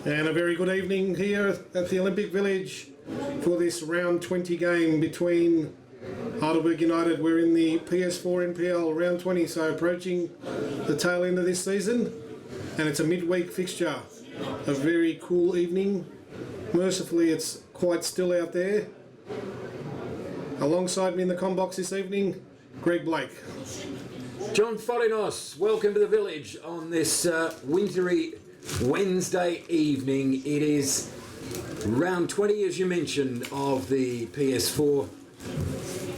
And a very good evening here at the Olympic Village for this round 20 game between Heidelberg United. We're in the PS4 NPL round 20, so approaching the tail end of this season, and it's a midweek fixture. A very cool evening. Mercifully, it's quite still out there. Alongside me in the comm box this evening, Greg Blake. John Forinos, welcome to the village on this wintry Wednesday evening. It is round 20, as you mentioned, of the PS4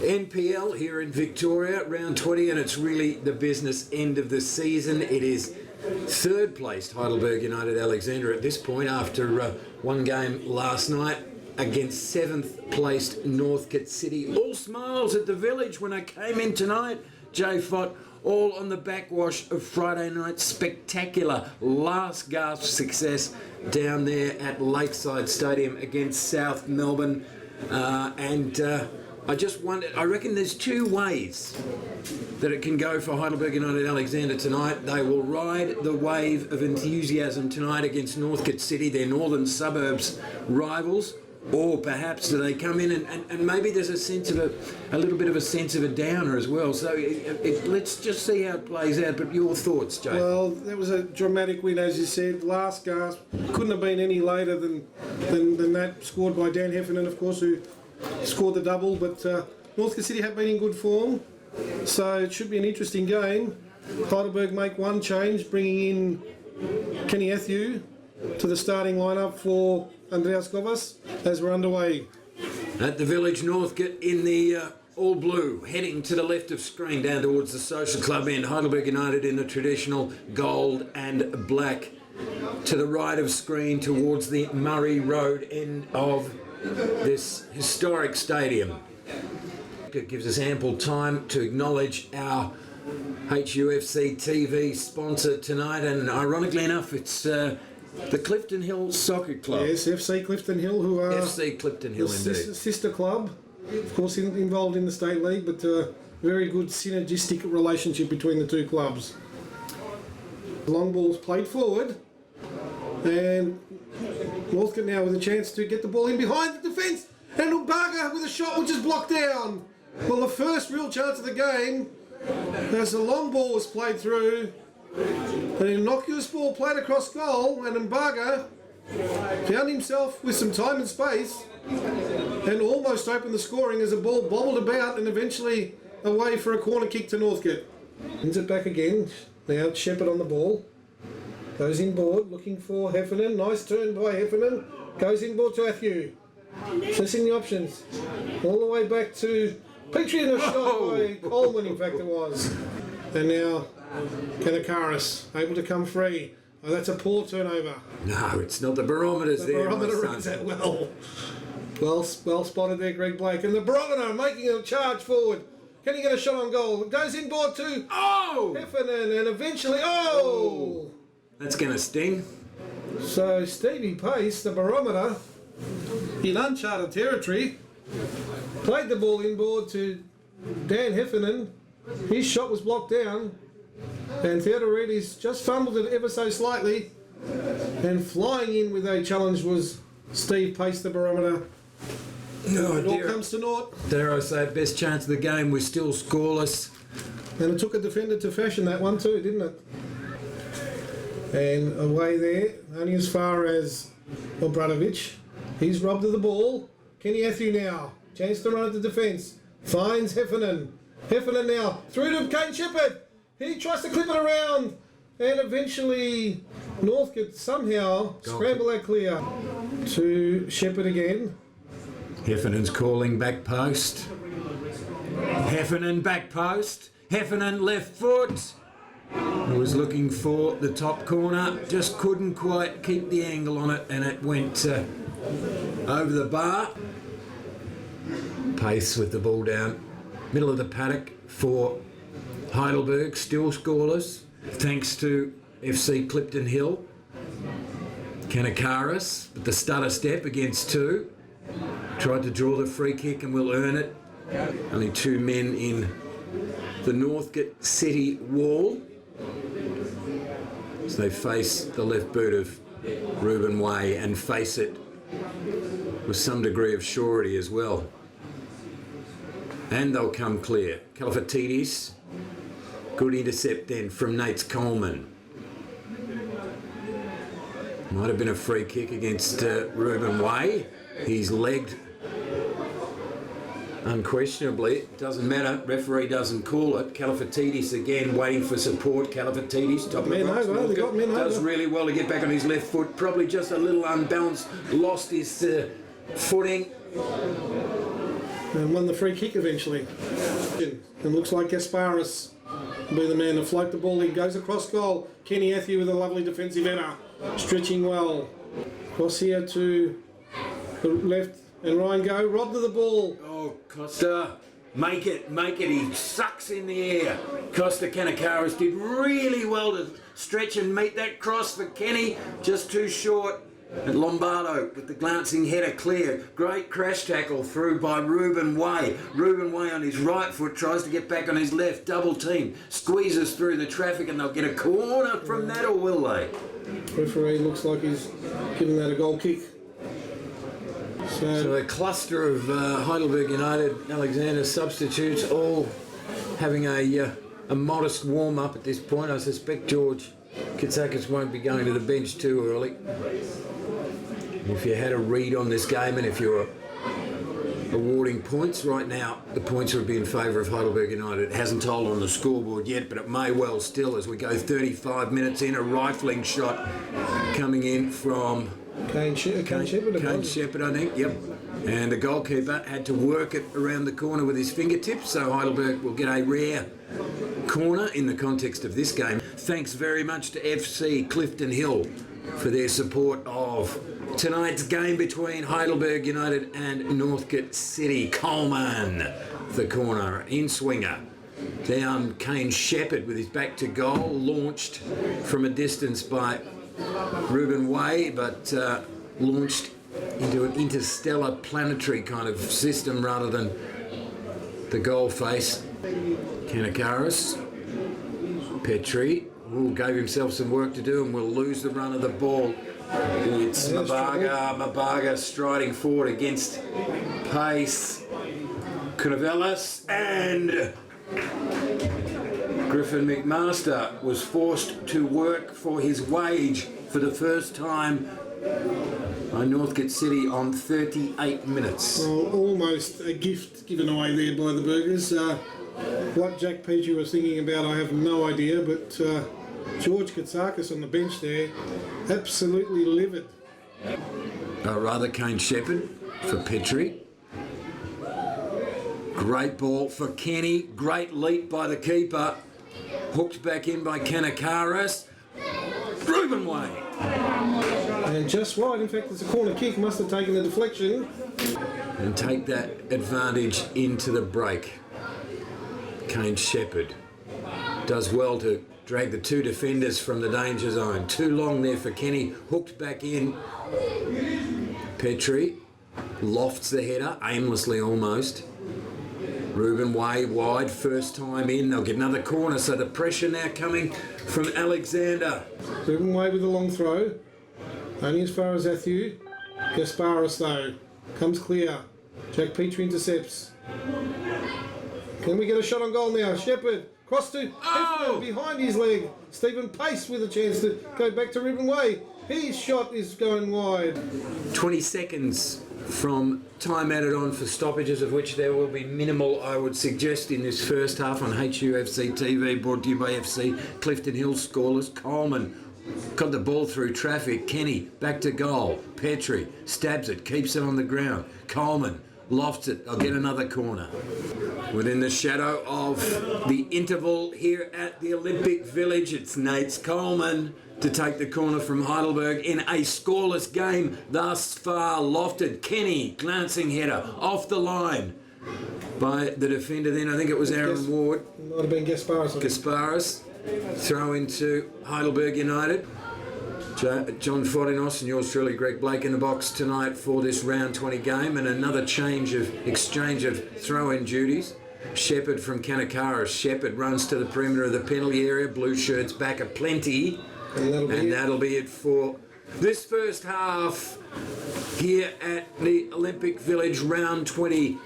NPL here in Victoria, round 20, and it's really the business end of the season. It is third placed Heidelberg United Alexandra at this point after one game last night against seventh placed Northcote City. All smiles at the village when I came in tonight, Jay Fott, all on the backwash of Friday night's spectacular last gasp success down there at Lakeside Stadium against South Melbourne. I just wondered, I reckon there's two ways that it can go for Heidelberg United Alexandra tonight. They will ride the wave of enthusiasm tonight against Northcote City, their northern suburbs rivals, or perhaps do they come in and maybe there's a sense of a little bit of a sense of a downer as well. So let's just see how it plays out. But your thoughts, Jay? Well, that was a dramatic win, as you said. Last gasp. Couldn't have been any later than that. Scored by Dan Heffernan, of course, who scored the double. But Northcote City have been in good form, so it should be an interesting game. Heidelberg make one change, bringing in Kenny Athew to the starting lineup for Andreas Govas as we're underway. At the village, Northcote in the all blue, heading to the left of screen down towards the social club end. Heidelberg United in the traditional gold and black. To the right of screen towards the Murray Road end of this historic stadium. It gives us ample time to acknowledge our HUFC TV sponsor tonight, and ironically enough, it's the Clifton Hill Soccer Club. Yes, FC Clifton Hill, who are FC Clifton Hill, indeed. Sister club, of course, involved in the state league, but very good synergistic relationship between the two clubs. Long ball's played forward, and Northcote now with a chance to get the ball in behind the defence, and Umbaga with a shot which is blocked down. Well, the first real chance of the game, as the long ball was played through, an innocuous ball played across goal, and Umbaga found himself with some time and space and almost opened the scoring as the ball bobbled about and eventually away for a corner kick to Northcote. Wins it back again. Now Shepherd on the ball. Goes inboard looking for Heffernan. Nice turn by Heffernan. Goes inboard to Athew. Assessing the options. All the way back to Petrie, and a shot by Coleman, in fact it was. And now Kanakaris able to come free. Oh, that's a poor turnover. No, it's not. The barometer's there. The barometer runs that well. Well spotted there, Greg Blake. And the barometer making a charge forward. Can he get a shot on goal? Goes inboard to Heffernan, and eventually, that's going to sting. So Stevie Pace, the barometer, in uncharted territory, played the ball inboard to Dan Heffernan. His shot was blocked down, and Theodoridis just fumbled it ever so slightly, and flying in with a challenge was Steve Pace, the barometer. It all comes to naught. Dare I say, best chance of the game, we're still scoreless. And it took a defender to fashion that one too, didn't it? And away there, only as far as Obradovic. He's robbed of the ball. Kenny Athew now. Chance to run at the defence. Finds Heffernan. Heffernan now. Through to Kane Shepherd. He tries to clip it around. And eventually Northcote somehow scramble that clear to Shepherd again. Heffernan's calling back post. Heffernan back post. Heffernan left foot. He was looking for the top corner, just couldn't quite keep the angle on it, and it went over the bar. Pace with the ball down, middle of the paddock for Heidelberg, still scoreless, thanks to FC Clifton Hill. Kanakaris with the stutter step against two. Tried to draw the free kick and will earn it. Only two men in the Northcote City wall. as they face the left boot of Reuben Way and face it with some degree of surety as well. And they'll come clear. Kalifatidis, good intercept then from Nate Coleman. Might have been a free kick against Reuben Way. He's legged unquestionably. Doesn't matter. Referee doesn't call it. Kalifatidis again waiting for support. Kalifatidis, top of the box. Does really well to get back on his left foot. Probably just a little unbalanced. Lost his footing. And won the free kick eventually. It looks like Gasparis will be the man to float the ball in. Goes across goal. Kenny Athieu with a lovely defensive header. Stretching well. Cross here to the left. And Ryan Go. Rob to the ball. Oh, Costa. Make it. He sucks in the air. Costa Kanakaris did really well to stretch and meet that cross for Kenny. Just too short. And Lombardo with the glancing header clear. Great crash tackle through by Reuben Way. Reuben Way on his right foot tries to get back on his left. Double team. Squeezes through the traffic and they'll get a corner from that, or will they? Referee looks like he's giving that a goal kick. So a cluster of Heidelberg United, Alexander substitutes, all having a modest warm-up at this point. I suspect George Katsakis won't be going to the bench too early. If you had a read on this game and if you're awarding points right now, the points would be in favour of Heidelberg United. It hasn't told on the scoreboard yet, but it may well still as we go 35 minutes in. A rifling shot coming in from Kane Shepherd, I think, yep. And the goalkeeper had to work it around the corner with his fingertips, so Heidelberg will get a rare corner in the context of this game. Thanks very much to FC Clifton Hill for their support of tonight's game between Heidelberg United and Northcote City. Coleman, the corner, in swinger. Down Kane Shepherd with his back to goal, launched from a distance by Reuben Way, but launched into an interstellar planetary kind of system rather than the goal face. Kanakaris, Petrie, gave himself some work to do and will lose the run of the ball. It's Mabaga striding forward against pace. Kunavelis and Griffin McMaster was forced to work for his wage for the first time by Northcote City on 38 minutes. Well, almost a gift given away there by the Burgers. What Jack Petrie was thinking about, I have no idea, but George Katsakis on the bench there, absolutely livid. Rather Kane Shepherd for Petrie. Great ball for Kenny. Great leap by the keeper. Hooked back in by Kanakaris. Reuben Way. And just wide. In fact, it's a corner kick. Must have taken the deflection. And take that advantage into the break. Kane Shepherd does well to drag the two defenders from the danger zone. Too long there for Kenny. Hooked back in. Petrie lofts the header, aimlessly almost. Reuben Way wide, first time in. They'll get another corner, so the pressure now coming from Alexander. Reuben Way with a long throw. Only as far as Athieu. Gasparis, though, comes clear. Jack Petrie intercepts. Can we get a shot on goal now? Shepherd, cross to Hefner, behind his leg. Stephen Pace with a chance to go back to Reuben Way. His shot is going wide. 20 seconds from time added on for stoppages, of which there will be minimal, I would suggest, in this first half on HUFC TV, brought to you by FC Clifton Hill scoreless. Coleman got the ball through traffic. Kenny back to goal. Petrie stabs it, keeps it on the ground. Coleman lofts it. I'll get another corner. Within the shadow of the interval here at the Olympic Village, it's Nate Coleman to take the corner from Heidelberg in a scoreless game thus far. Lofted. Kenny, glancing header off the line by the defender then. I think it was Aaron Ward. Might have been Gasparis. Gasparis. Throw into Heidelberg United. John Fodinos and yours truly, Greg Blake, in the box tonight for this round 20 game, and another exchange of throw-in duties. Shepherd from Kanakaris. Shepherd runs to the perimeter of the penalty area. Blue shirts back aplenty. And that'll be it for This first half here at the Olympic Village, round 20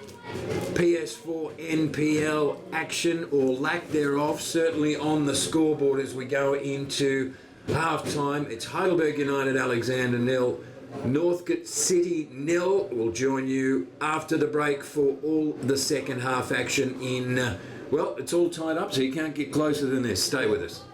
PS4 NPL action, or lack thereof, certainly on the scoreboard as we go into half time. It's Heidelberg United Alexander nil, Northcote City nil. We'll join you after the break for all the second half action in, well, it's all tied up, so you can't get closer than this. Stay with us.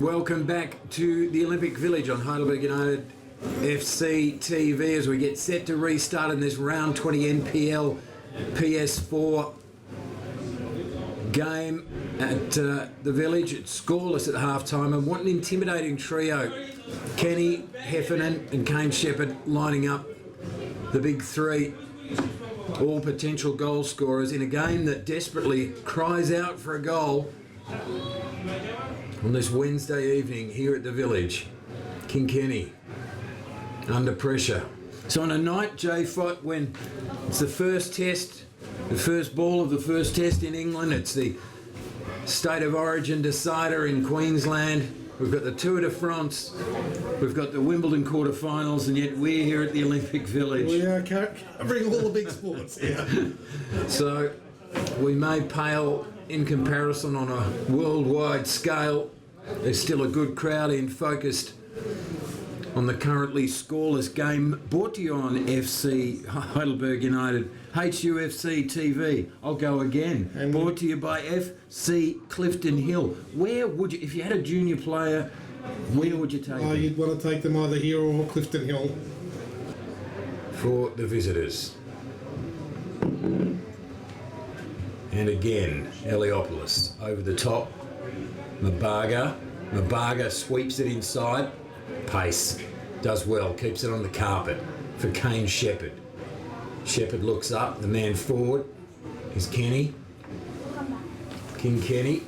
Welcome back to the Olympic Village on Heidelberg United FC TV as we get set to restart in this round 20 NPL PS4 game at the Village. It's scoreless at half time, and what an intimidating trio. Kenny, Heffernan and Kane Shepherd lining up the big three, all potential goal scorers in a game that desperately cries out for a goal. On this Wednesday evening here at the Village, Kilkenny under pressure. So on a night, Jay Fott, when it's the first test, the first ball of the first test in England, it's the State of Origin decider in Queensland, we've got the Tour de France, we've got the Wimbledon quarterfinals, and yet we're here at the Olympic Village. We are covering all the big sports here. So we may pale in comparison on a worldwide scale. There's still a good crowd in, focused on the currently scoreless game, brought to you on FC Heidelberg United HUFC TV. I'll go again. And brought to you by FC Clifton Hill. Where would you, if you had a junior player, where would you take them? You'd want to take them either here or Clifton Hill. For the visitors. And again, Eliopoulos over the top. Mabaga sweeps it inside. Pace. Does well. Keeps it on the carpet for Kane Shepherd. Shepherd looks up. The man forward is Kenny. King Kenny.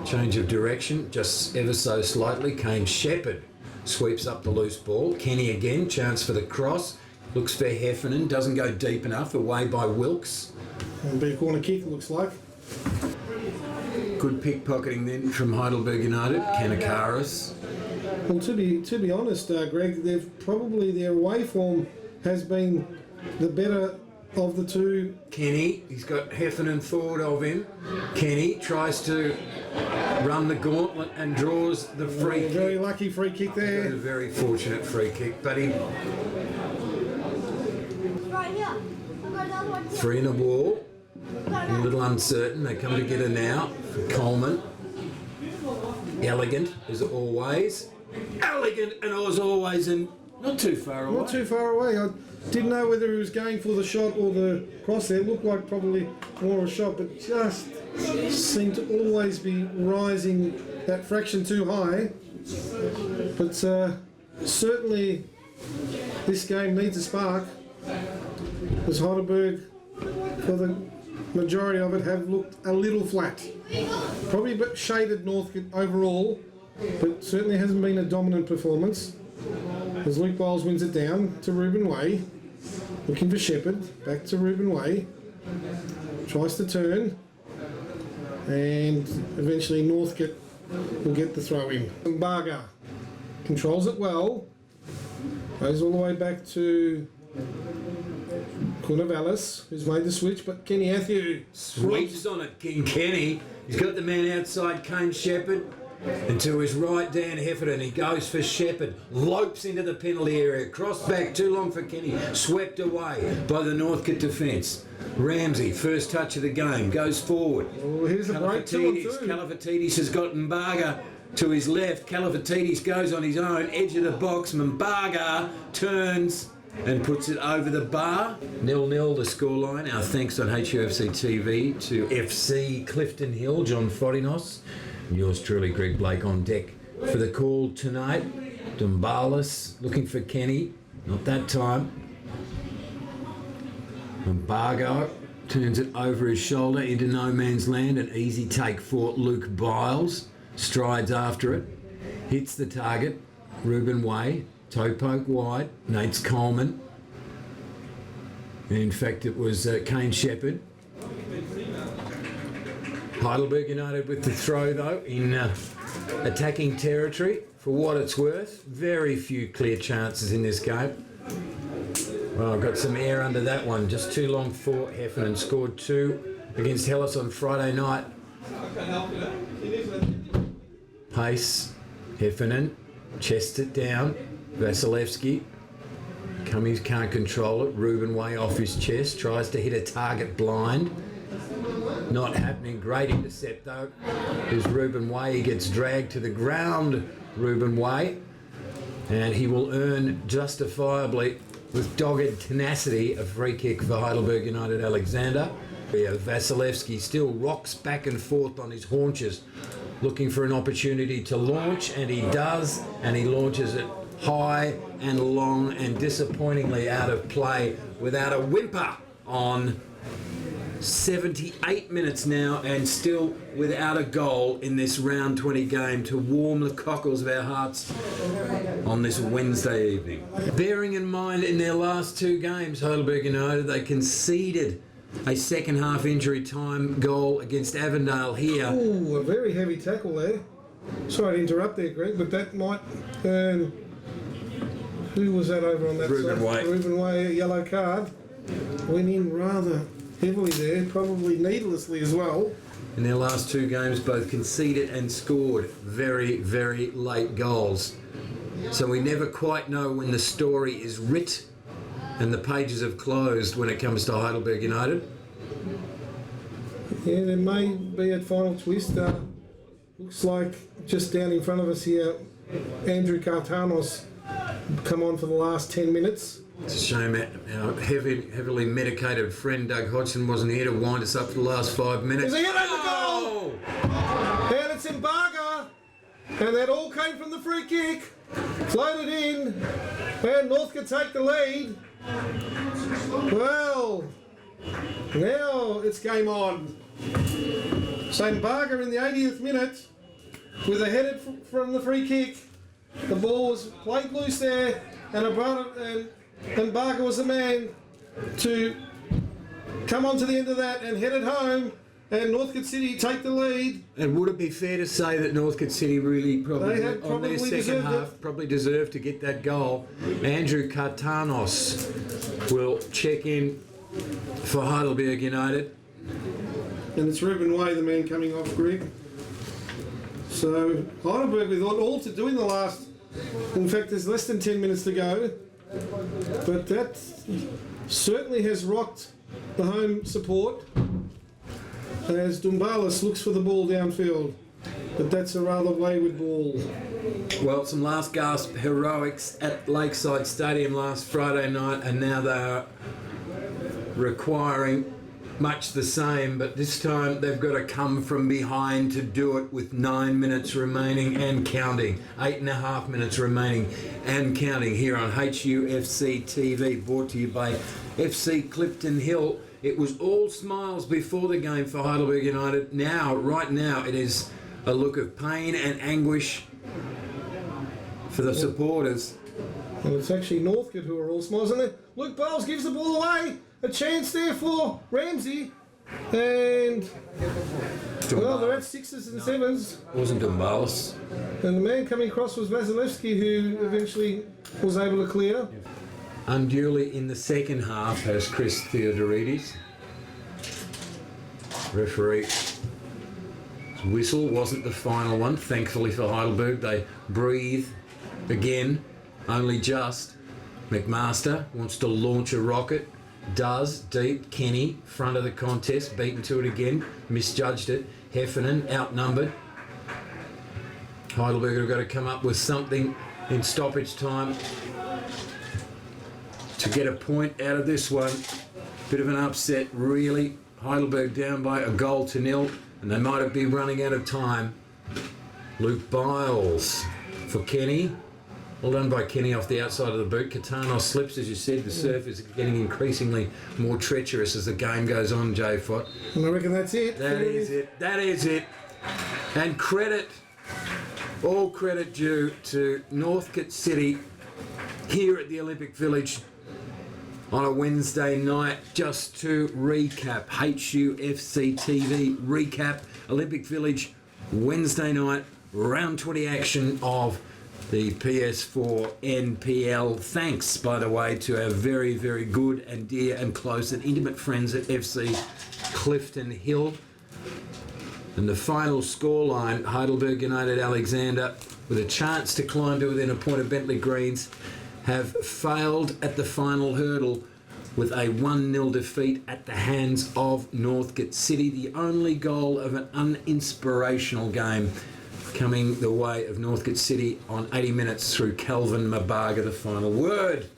Change of direction. Just ever so slightly. Kane Shepherd sweeps up the loose ball. Kenny again. Chance for the cross. Looks for Heffernan. Doesn't go deep enough. Away by Wilkes. It'll be a corner kick, it looks like. Good pickpocketing then from Heidelberg United. Kanakaris. Well, to be honest, Greg, their away form has been the better of the two. Kenny, he's got Heffernan forward of him. Kenny tries to run the gauntlet and draws the free kick. Very lucky free kick there. A very fortunate free kick, but he... Right here. I've got another one here. Three in a wall. A little uncertain. They come together now for Coleman. Elegant as always. Elegant and as always, and not too far away. Not too far away. I didn't know whether he was going for the shot or the cross there. It looked like probably more of a shot, but just seemed to always be rising that fraction too high. But certainly this game needs a spark, because Heidelberg, for the majority of it, have looked a little flat. Probably a bit shaded Northcote overall, but certainly hasn't been a dominant performance. As Luke Bowles wins it down to Ruben Way, looking for Shepherd, back to Ruben Way, tries to turn, and eventually Northcote will get the throw in. Mbaga controls it well, goes all the way back to Cunavalis, who's made the switch, but Kenny Athieu Sweeps on it, King Kenny. He's got the man outside, Kane Shepherd. And to his right, Dan Heffernan. He goes for Shepherd. Lopes into the penalty area. Cross back, too long for Kenny. Swept away by the Northcote defence. Ramsey, first touch of the game, goes forward. Oh, here's a break, 2-on-2. Kalafatidis has got Mbaga to his left. Kalafatidis goes on his own, edge of the box. Mbaga turns and puts it over the bar. 0-0 the scoreline. Our thanks on HUFC TV to FC Clifton Hill, John Fodinos. And yours truly, Greg Blake, on deck for the call tonight. Dumbalis looking for Kenny. Not that time. Mbaga Turns it over his shoulder into no man's land. An easy take for Luke Biles. Strides after it. Hits the target. Ruben Way. Toe poke wide. Nate's Coleman. In fact, it was Kane Shepherd. Heidelberg United with the throw, though, in attacking territory. For what it's worth, very few clear chances in this game. Well, I've got some air under that one. Just too long for Heffernan. Scored 2 against Hellas on Friday night. Pace. Heffernan. Chest it down. Vasilevsky. Cummings can't control it. Ruben Way off his chest. Tries to hit a target blind. Not happening. Great intercept, though. There's Ruben Way. He gets dragged to the ground. Ruben Way. And he will earn justifiably, with dogged tenacity, a free kick for Heidelberg United. Alexander. Vasilevsky still rocks back and forth on his haunches, looking for an opportunity to launch, and he does, and he launches it high and long and disappointingly out of play without a whimper on 78 minutes now, and still without a goal in this round 20 game to warm the cockles of our hearts on this Wednesday evening. Bearing in mind in their last 2 games, Heidelberg United, they conceded a second half injury time goal against Avondale here. Ooh, a very heavy tackle there. Sorry to interrupt there, Greg, but that might earn... Who was that over on that Ruben side? Way. Ruben Way, a yellow card. Went in rather heavily there, probably needlessly as well. In their last 2 games, both conceded and scored very, very late goals. So we never quite know when the story is writ and the pages have closed when it comes to Heidelberg United. Yeah, there may be a final twist. Looks like just down in front of us here, Andrew Cartanos come on for the last 10 minutes. It's a shame our heavily medicated friend Doug Hodgson wasn't here to wind us up for the last 5 minutes. There's a hit over the goal! And it's Embarga. And that all came from the free kick. Floated in. And Northcote take the lead. Well, now it's game on. So Embarga in the 80th minute with a header from the free kick. The ball was played loose there, and Embarga was the man to come on to the end of that and head it home, and Northcote City take the lead. And would it be fair to say that Northcote City really probably on their second half probably deserved to get that goal? Andrew Cartanos will check in for Heidelberg United. And it's Ruben Way, the man coming off, Greg. So Heidelberg with all to do in the last, in fact there's less than 10 minutes to go, but that certainly has rocked the home support as Dumbalis looks for the ball downfield, but that's a rather wayward ball. Well, some last gasp heroics at Lakeside Stadium last Friday night, and now they are requiring much the same, but this time they've got to come from behind to do it with 9 minutes remaining and counting. 8.5 minutes remaining and counting here on HUFC TV, brought to you by FC Clifton Hill. It was all smiles before the game for Heidelberg United. Now, right now, it is a look of pain and anguish for the supporters. And it's actually Northcote who are all smiles, isn't it? Luke Bowles gives the ball away. A chance there for Ramsey. And, well, they're at 6s and 7s. Wasn't Dumbalis. And the man coming across was Vasilevsky, who eventually was able to clear. Unduly in the second half has Chris Theodoridis. Referee's whistle wasn't the final one. Thankfully for Heidelberg, they breathe again, only just. McMaster wants to launch a rocket. Does. Deep. Kenny, front of the contest, beaten to it again. Misjudged it. Heffernan, outnumbered. Heidelberg have got to come up with something in stoppage time to get a point out of this one. Bit of an upset, really. Heidelberg down by 1-0, and they might be running out of time. Luke Biles for Kenny. Well done by Kenny off the outside of the boot. Katanos slips, as you said. The surf is getting increasingly more treacherous as the game goes on, Jay Fott. And I reckon that's it. That is it. That is it. And all credit due to Northcote City here at the Olympic Village on a Wednesday night. Just to recap, HUFC TV recap, Olympic Village, Wednesday night, round 20 action of the PS4 NPL. Thanks, by the way, to our very, very good and dear and close and intimate friends at FC Clifton Hill. And the final scoreline, Heidelberg United Alexander, with a chance to climb to within a point of Bentley Greens, have failed at the final hurdle with a 1-0 defeat at the hands of Northcote City. The only goal of an uninspirational game coming the way of Northcote City on 80 minutes through Calvin Mabaga. The final word,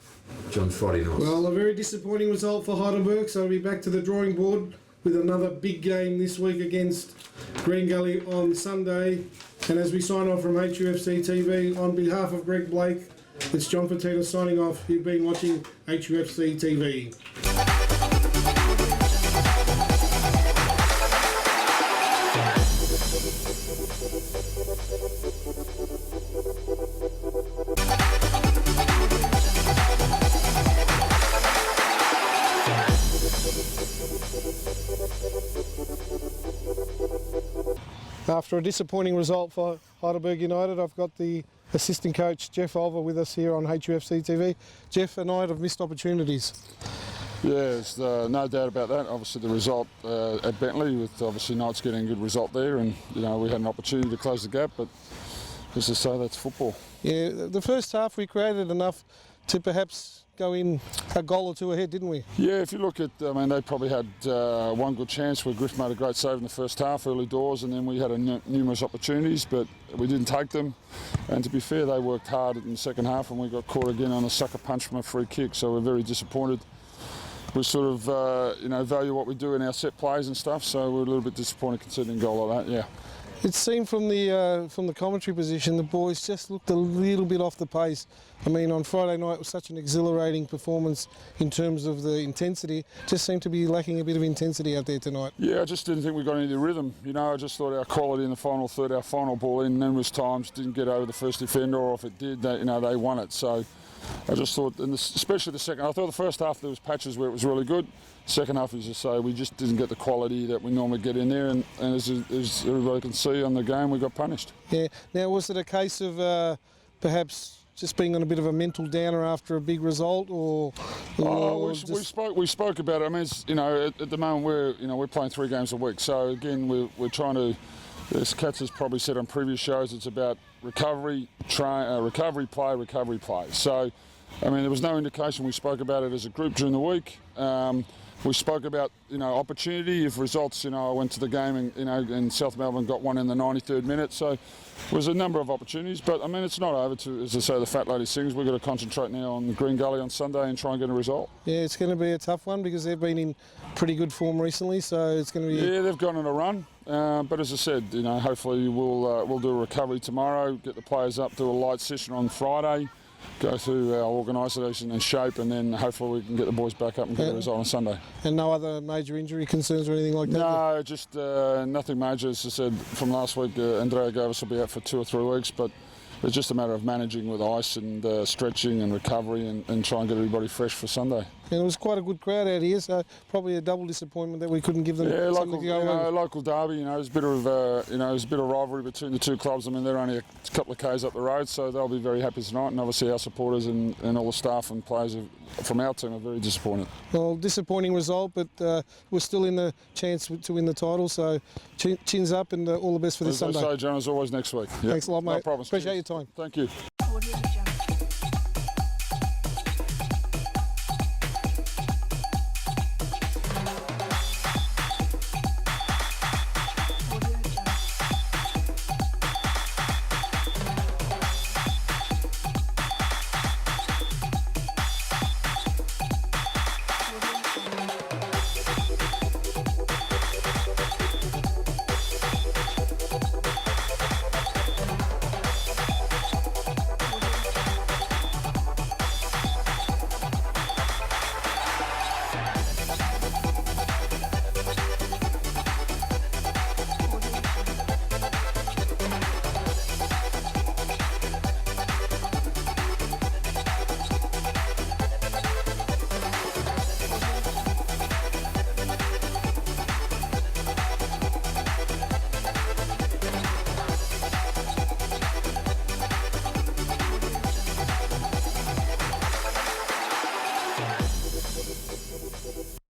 John Fottinos. Well, a very disappointing result for Heidelberg, so we'll be back to the drawing board with another big game this week against Green Gully on Sunday. And as we sign off from HUFC TV, on behalf of Greg Blake, it's John Fottinos signing off. You've been watching HUFC TV. After a disappointing result for Heidelberg United, I've got the assistant coach Jeff Olver with us here on HUFC TV. Jeff and I have missed opportunities. Yeah, there's no doubt about that. Obviously the result at Bentley, with obviously Knights getting a good result there, and we had an opportunity to close the gap, but as I say, that's football. Yeah, the first half we created enough to perhaps go in a goal or two ahead, didn't we? Yeah, if you look at, they probably had one good chance where Griff made a great save in the first half, early doors, and then we had numerous opportunities, but we didn't take them. And to be fair, they worked hard in the second half, and we got caught again on a sucker punch from a free kick, so we're very disappointed. We sort of, value what we do in our set plays and stuff, so we're a little bit disappointed conceding a goal like that, yeah. It seemed from the commentary position, the boys just looked a little bit off the pace. I mean, on Friday night it was such an exhilarating performance in terms of the intensity. Just seemed to be lacking a bit of intensity out there tonight. Yeah, I just didn't think we got any of the rhythm. I just thought our quality in the final third, our final ball in numerous times didn't get over the first defender, or if it did, they won it. So I just thought, especially the second, I thought the first half there was patches where it was really good. Second half, as you say, we just didn't get the quality that we normally get in there, and as everybody can see on the game, we got punished. Yeah. Now, was it a case of perhaps just being on a bit of a mental downer after a big result, or we spoke about it. I mean, at the moment we're playing 3 games a week, so again we're trying to. As Katz has probably said on previous shows, it's about recovery, play. So, I mean, there was no indication. We spoke about it as a group during the week. We spoke about, opportunity. If results, I went to the game and South Melbourne got one in the 93rd minute. So, there was a number of opportunities. But, I mean, it's not over to, as I say, the fat lady sings. We've got to concentrate now on the Green Gully on Sunday and try and get a result. Yeah, it's going to be a tough one because they've been in pretty good form recently. So, it's going to be... Yeah, they've gone on a run. But as I said, hopefully we'll do a recovery tomorrow, get the players up, do a light session on Friday, go through our organisation and shape, and then hopefully we can get the boys back up and get a result on Sunday. And no other major injury concerns or anything like that? No, just nothing major. As I said, from last week, Andrea Gavis will be out for 2 or 3 weeks, but it's just a matter of managing with ice and stretching and recovery and try and get everybody fresh for Sunday. And it was quite a good crowd out here, so probably a double disappointment that we couldn't give them something to go over. Local derby, there's a bit of rivalry between the two clubs. I mean, they're only a couple of k's up the road, so they'll be very happy tonight. And obviously our supporters and all the staff and players from our team are very disappointed. Well, disappointing result, but we're still in the chance to win the title, so chins up and all the best for this Sunday. As I say, John, as always, next week. Yep. Thanks a lot, mate. No problems. Appreciate your time. Thank you.